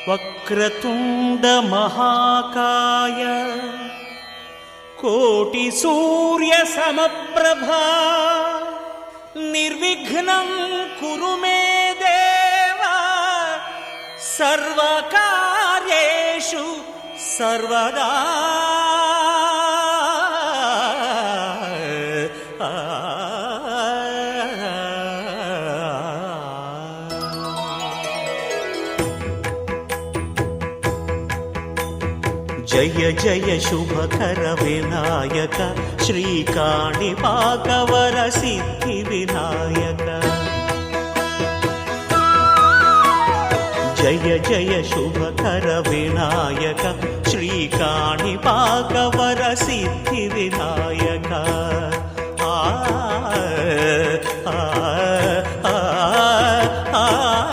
వక్రతుండ మహాకాయ కోటి సూర్య సమప్రభా నిర్విఘ్నం కురు మే దేవా సర్వకార్యేషు సర్వదా. జయ జయ శుభకర వినాయక శ్రీకాణిపాకవర సిద్ధి వినాయక. జయ జయ శుభకర వినాయక శ్రీకాణిపాకవర సిద్ధి వినాయక.